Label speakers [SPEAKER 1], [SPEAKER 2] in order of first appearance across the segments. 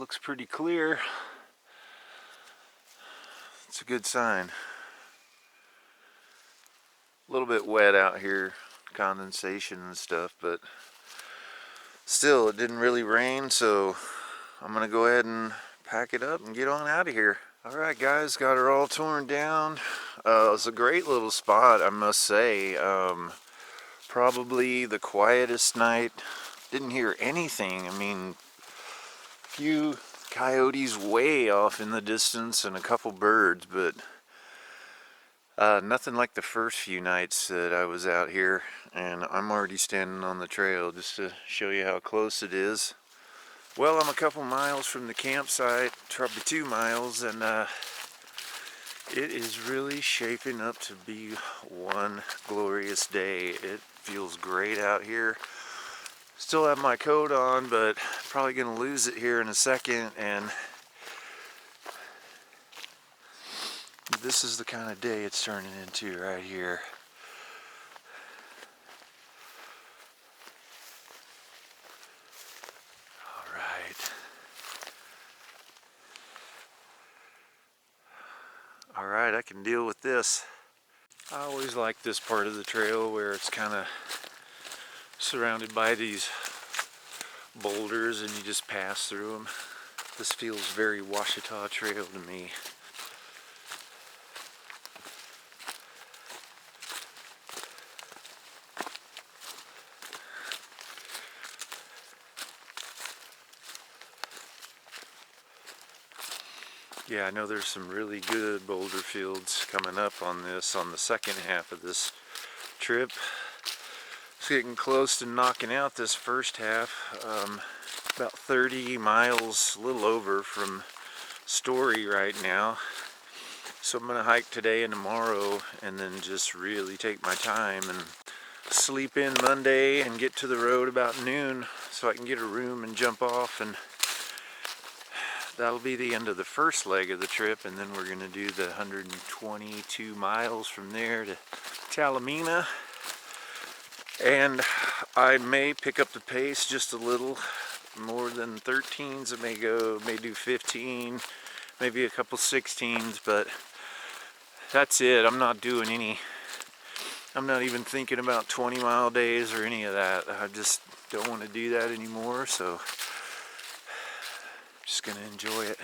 [SPEAKER 1] looks pretty clear. It's a good sign. A little bit wet out here, condensation and stuff, but still it didn't really rain, so I'm gonna go ahead and pack it up and get on out of here. Alright guys, got her all torn down. It was a great little spot, I must say. Probably the quietest night. Didn't hear anything. I mean, a few coyotes way off in the distance and a couple birds, but nothing like the first few nights that I was out here. And I'm already standing on the trail just to show you how close it is. Well, I'm a couple miles from the campsite, probably 2 miles, and it is really shaping up to be one glorious day. It feels great out here. Still have my coat on, but probably gonna lose it here in a second, and this is the kind of day it's turning into right here. Alright, I can deal with this. I always like this part of the trail where it's kind of surrounded by these boulders and you just pass through them. This feels very Ouachita Trail to me. Yeah, I know there's some really good boulder fields coming up on this, on the second half of this trip. It's getting close to knocking out this first half. About 30 miles, a little over, from Story right now. So I'm gonna hike today and tomorrow and then just really take my time and sleep in Monday and get to the road about noon so I can get a room and jump off, and that'll be the end of the first leg of the trip, and then we're going to do the 122 miles from there to Talamina. And I may pick up the pace just a little more than 13s. I may do 15, maybe a couple 16s, but that's it. I'm not even thinking about 20-mile days or any of that. I just don't want to do that anymore, so just gonna enjoy it.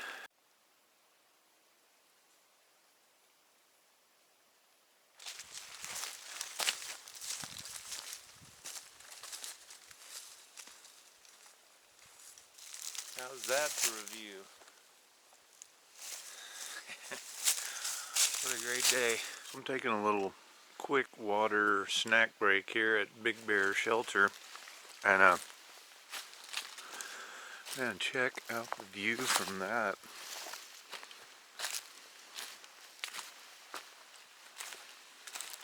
[SPEAKER 1] How's that for a view? What a great day. I'm taking a little quick water snack break here at Big Bear Shelter, and man, check out the view from that.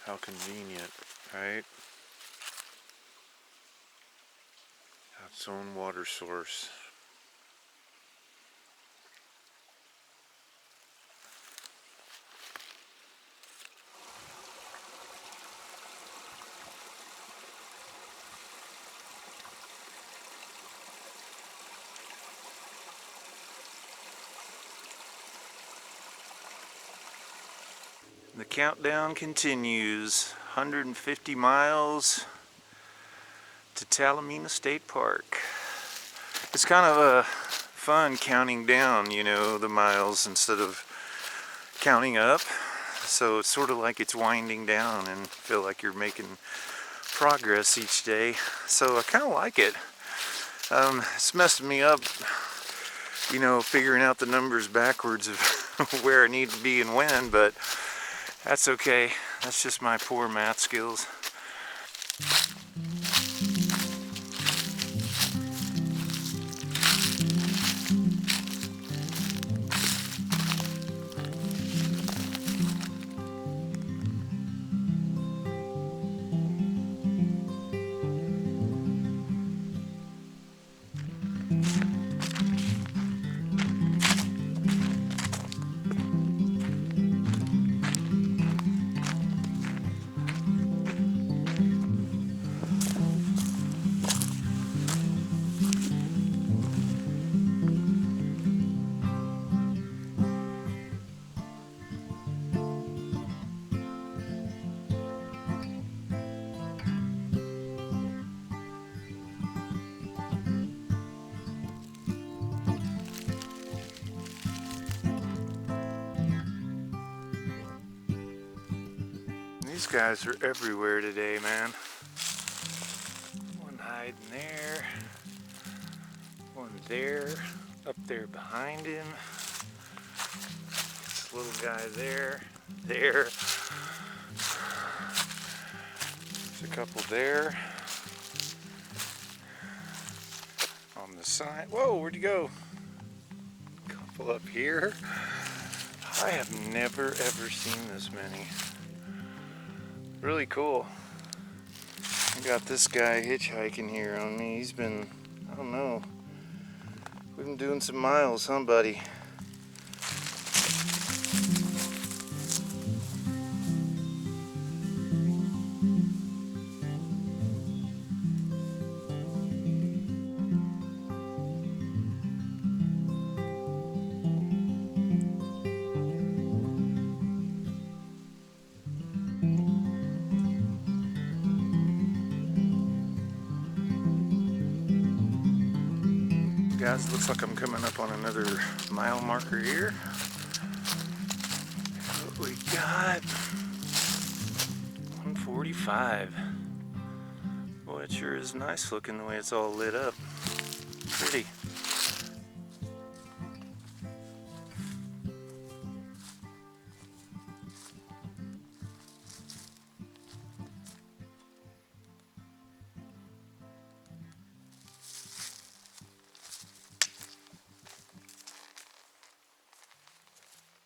[SPEAKER 1] How convenient, right? Its own water source. The countdown continues. 150 miles to Talamina State Park. It's kind of fun counting down, you know, the miles instead of counting up. So it's sort of like it's winding down and feel like you're making progress each day. So I kind of like it. It's messing me up, you know, figuring out the numbers backwards of where I need to be and when, but that's okay. That's just my poor math skills.
[SPEAKER 2] These guys are everywhere today, man. One hiding there, one there, up there behind him. This little guy there. There's a couple there. On the side. Whoa, where'd you go? Couple up here. I have never ever seen this many. Really cool. I got this guy hitchhiking here on me. He's been, I don't know, we've been doing some miles, huh, buddy? Guys, looks like I'm coming up on another mile marker here. What we got? 145. Boy, it sure is nice looking the way it's all lit up. Pretty.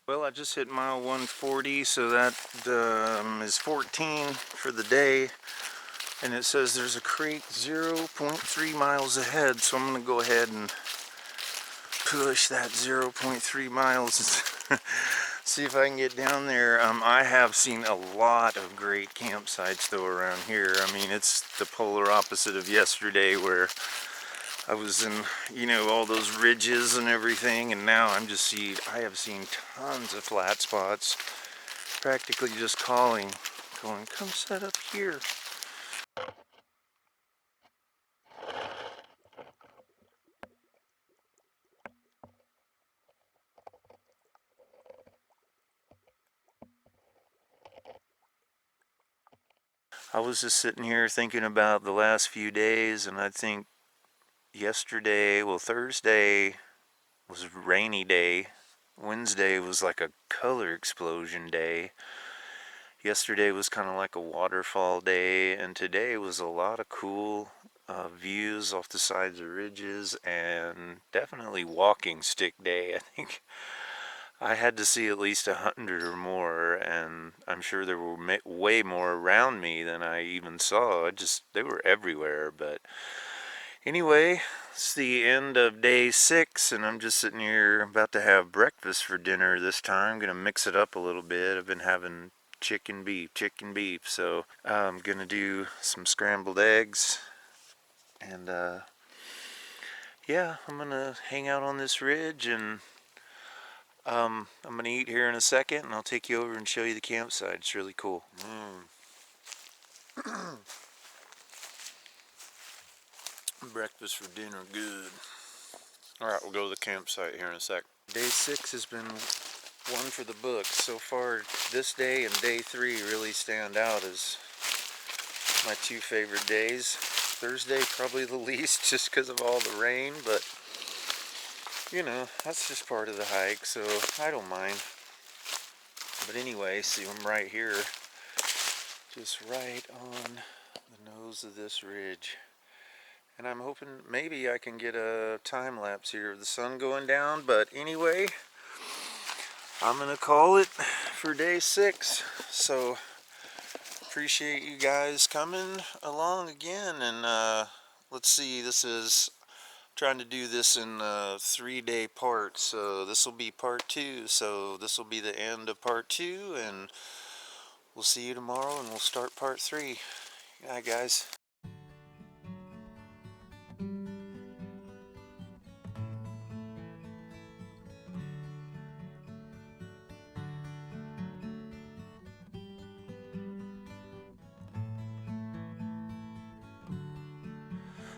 [SPEAKER 2] Well, I just hit mile 140, so that is 14 for the day. And it says there's a creek 0.3 miles ahead, so I'm going to go ahead and push that 0.3 miles. See if I can get down there. I have seen a lot of great campsites though around here. I mean, it's the polar opposite of yesterday where I was in, you know, all those ridges and everything, and now I have seen tons of flat spots, practically just going, come set up here. I was just sitting here thinking about the last few days, and I think yesterday, well, Thursday was a rainy day. Wednesday was like a color explosion day. Yesterday was kind of like a waterfall day, and today was a lot of cool views off the sides of ridges, and definitely walking stick day. I think I had to see at least 100 or more, and I'm sure there were way more around me than I even saw. They were everywhere. But anyway, it's the end of day 6, and I'm just sitting here about to have breakfast for dinner this time. I'm gonna mix it up a little bit. I've been having chicken beef, so I'm gonna do some scrambled eggs, and yeah, I'm gonna hang out on this ridge, and I'm going to eat here in a second, and I'll take you over and show you the campsite. It's really cool. Breakfast for dinner, good. Alright, we'll go to the campsite here in a sec. Day 6 has been one for the books. So far, this day and day 3 really stand out as my 2 favorite days. Thursday, probably the least, just because of all the rain, but you know, that's just part of the hike, so I don't mind. But anyway, see, I'm right here, just right on the nose of this ridge. And I'm hoping maybe I can get a time lapse here of the sun going down. But anyway, I'm going to call it for day 6. So appreciate you guys coming along again. And let's see, trying to do this in 3-day parts, so this will be part 2, so this will be the end of part 2, and we'll see you tomorrow, and we'll start part 3. Good night, guys.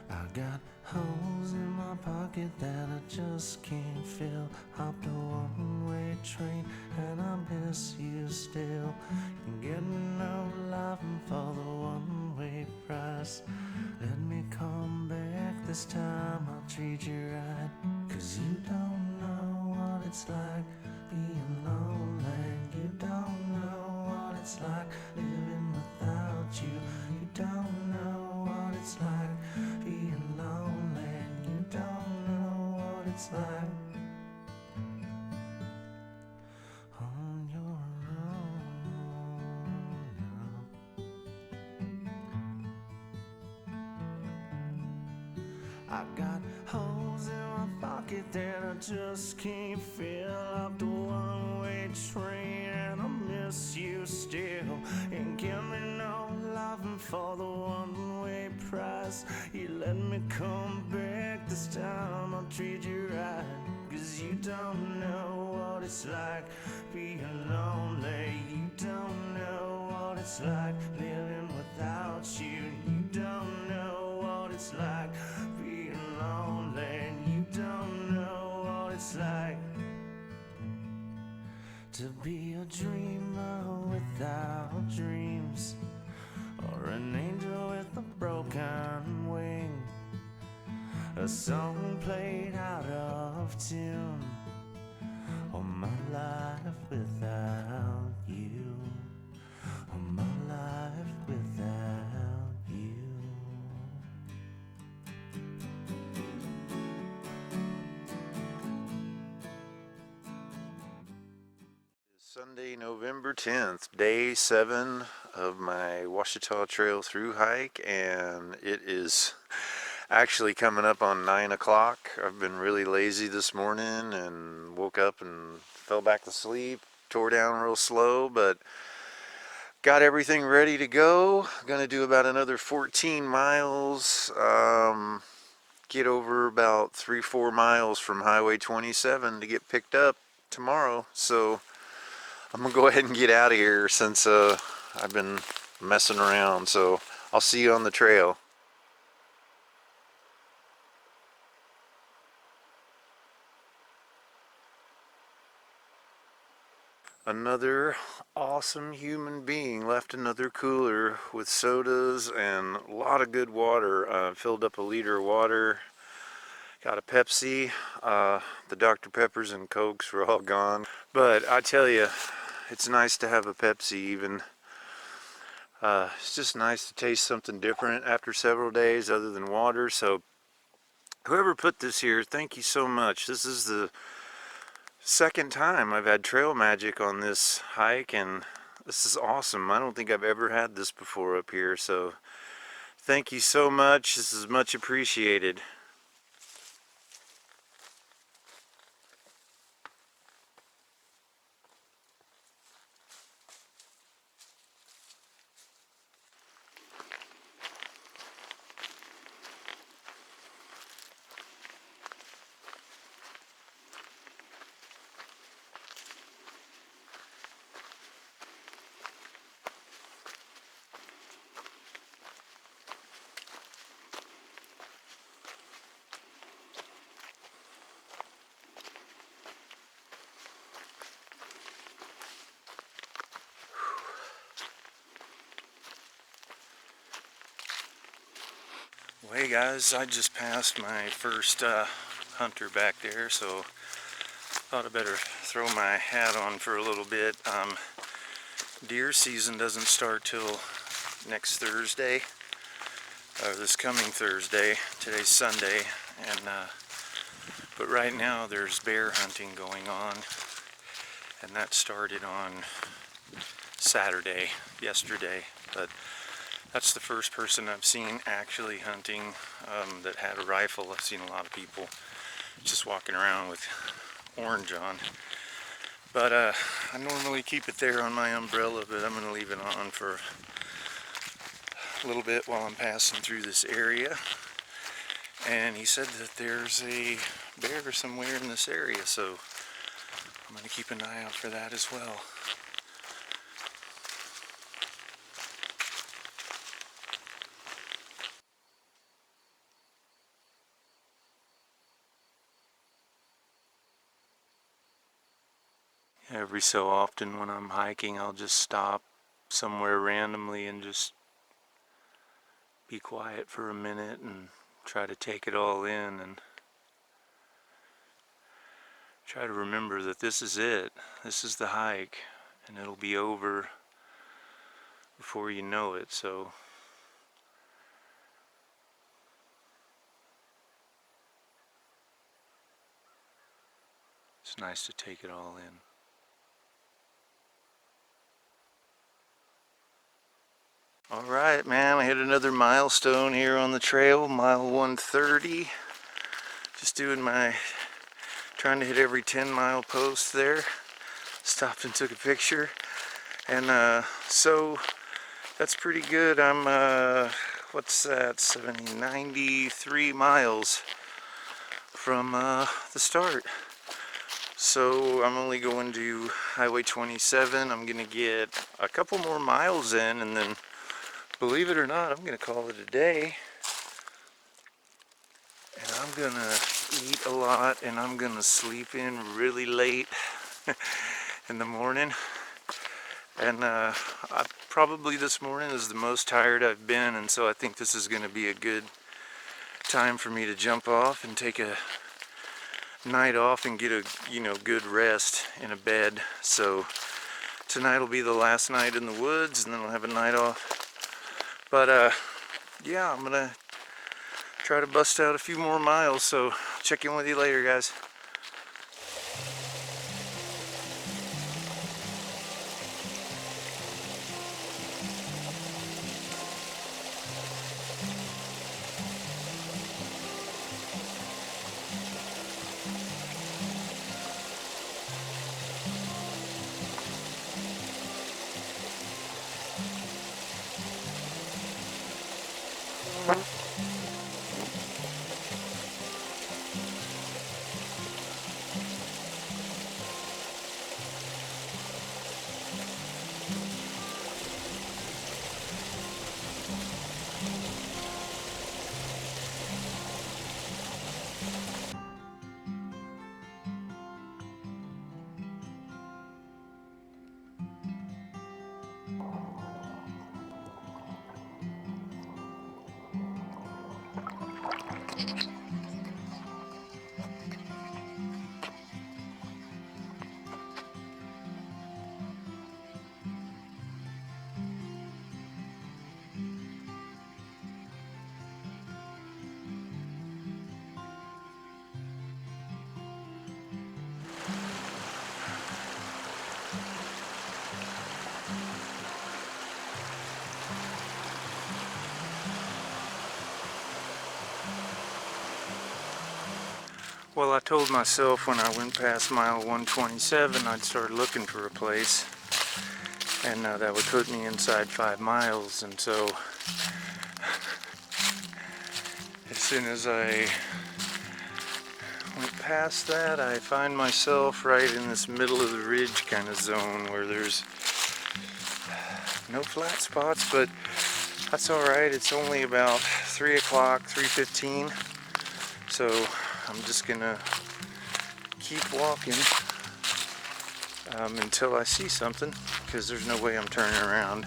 [SPEAKER 3] I got holes in my pocket that I just can't fill. Hopped a one-way train and I miss you still. You can get me no price. Let me come back this time, I'll treat you right. Cause you don't know what it's like being lonely. You don't know what it's like living without you. You don't know what it's like being lonely. You don't know what it's like on your own. I got holes in my pocket that I just can't fill up the one-way train, and I miss you still. Ain't give me no loving for the one-way price. You let me come back this time, I'll treat you right. Cause you don't know what it's like being lonely. You don't know what it's like living without you. You don't know what it's like being lonely. You don't know what it's like to be a dreamer without dreams, or an angel with a broken wing, a song played out of tune, or my life without you, or my life without you.
[SPEAKER 1] Sunday, November 10th, day 7 of my Ouachita Trail through hike, and it is actually coming up on 9 o'clock. I've been really lazy this morning and woke up and fell back to sleep, tore down real slow, but got everything ready to go. Gonna do about another 14 miles, get over about 3-4 miles from Highway 27 to get picked up tomorrow. So I'm gonna go ahead and get out of here since I've been messing around. So I'll see you on the trail. Another awesome human being left another cooler with sodas and a lot of good water. Filled up a liter of water. Got a Pepsi. The Dr. Peppers and Cokes were all gone. But I tell you, it's nice to have a Pepsi even. It's just nice to taste something different after several days other than water. So whoever put this here, thank you so much. This is the second time I've had trail magic on this hike, and this is awesome. I don't think I've ever had this before up here. So thank you so much. This is much appreciated. Well, hey guys, I just passed my first hunter back there, so thought I better throw my hat on for a little bit. Deer season doesn't start till next Thursday, or this coming Thursday. Today's Sunday, and but right now there's bear hunting going on, and that started on Saturday, yesterday. But that's the first person I've seen actually hunting that had a rifle. I've seen a lot of people just walking around with orange on. But I normally keep it there on my umbrella, but I'm going to leave it on for a little bit while I'm passing through this area. And he said that there's a bear somewhere in this area, so I'm going to keep an eye out for that as well. Every so often when I'm hiking, I'll just stop somewhere randomly and just
[SPEAKER 2] be quiet for a minute and try to take it all in and try to remember that this is it. This is the hike, and it'll be over before you know it. So it's nice to take it all in. Alright, man, I hit another milestone here on the trail, mile 130. Just doing trying to hit every 10-mile post there. Stopped and took a picture. And so that's pretty good. I'm, what's that, 93 miles from the start. So I'm only going to Highway 27. I'm going to get a couple more miles in, and then, believe it or not, I'm going to call it a day. And I'm going to eat a lot, and I'm going to sleep in really late in the morning. And probably this morning is the most tired I've been, and so I think this is going to be a good time for me to jump off and take a night off and get a good rest in a bed. So tonight will be the last night in the woods, and then I'll have a night off. But yeah, I'm gonna try to bust out a few more miles, so check in with you later, guys. Well, I told myself when I went past mile 127 I'd start looking for a place, and that would put me inside 5 miles, and so as soon as I went past that, I find myself right in this middle of the ridge kind of zone where there's no flat spots, but that's alright. It's only about 3 o'clock, 3:15, so I'm just gonna keep walking until I see something, because there's no way I'm turning around.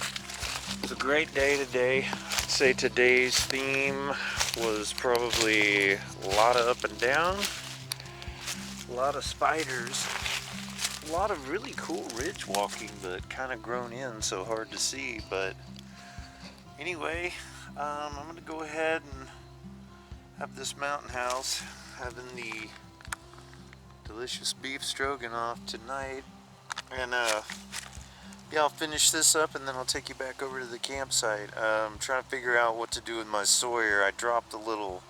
[SPEAKER 2] It's a great day today. I'd say today's theme was probably a lot of up and down, a lot of spiders, a lot of really cool ridge walking, but kind of grown in, so hard to see. But anyway, I'm gonna go ahead and have this mountain house, having the delicious beef stroganoff tonight, and yeah, I'll finish this up and then I'll take you back over to the campsite. I'm trying to figure out what to do with my Sawyer. I dropped a little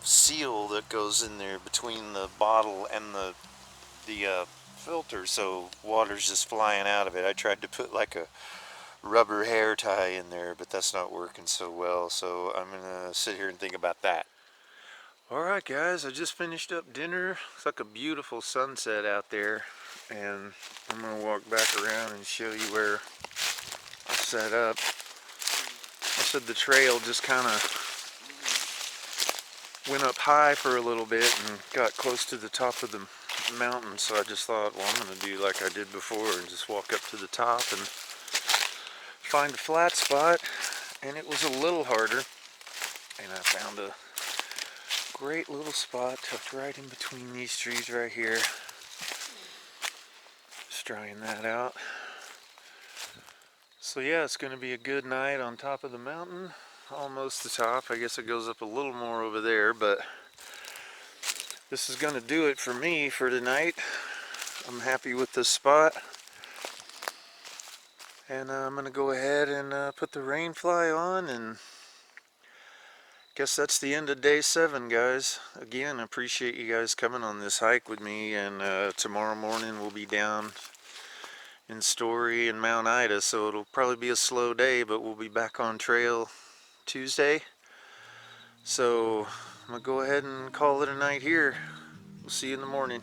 [SPEAKER 2] seal that goes in there between the bottle and the filter, so water's just flying out of it. I tried to put like a rubber hair tie in there, but that's not working so well, so I'm gonna sit here and think about that. Alright guys, I just finished up dinner. It's like a beautiful sunset out there, and I'm gonna walk back around and show you where I set up. I said the trail just kind of went up high for a little bit and got close to the top of the mountain, so I just thought, well, I'm gonna do like I did before and just walk up to the top and find a flat spot
[SPEAKER 1] and it was a little harder, and I found a great little spot tucked right in between these trees right here. Just drying that out. So yeah, it's going to be a good night on top of the mountain, almost the top. I guess it goes up a little more over there, but this is going to do it for me for tonight. I'm happy with this spot, and I'm going to go ahead and put the rain fly on, and guess that's the end of day 7, guys. Again, I appreciate you guys coming on this hike with me, and tomorrow morning we'll be down in Story and Mount Ida, so it'll probably be a slow day, but we'll be back on trail Tuesday. So I'm gonna go ahead and call it a night here. We'll see you in the morning.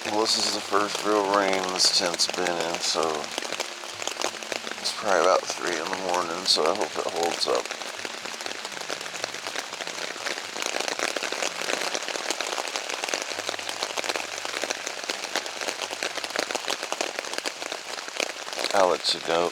[SPEAKER 1] Well, this is the first real rain this tent's been in, so it's probably about 3 in the morning, so I hope it holds up. I'll let you go.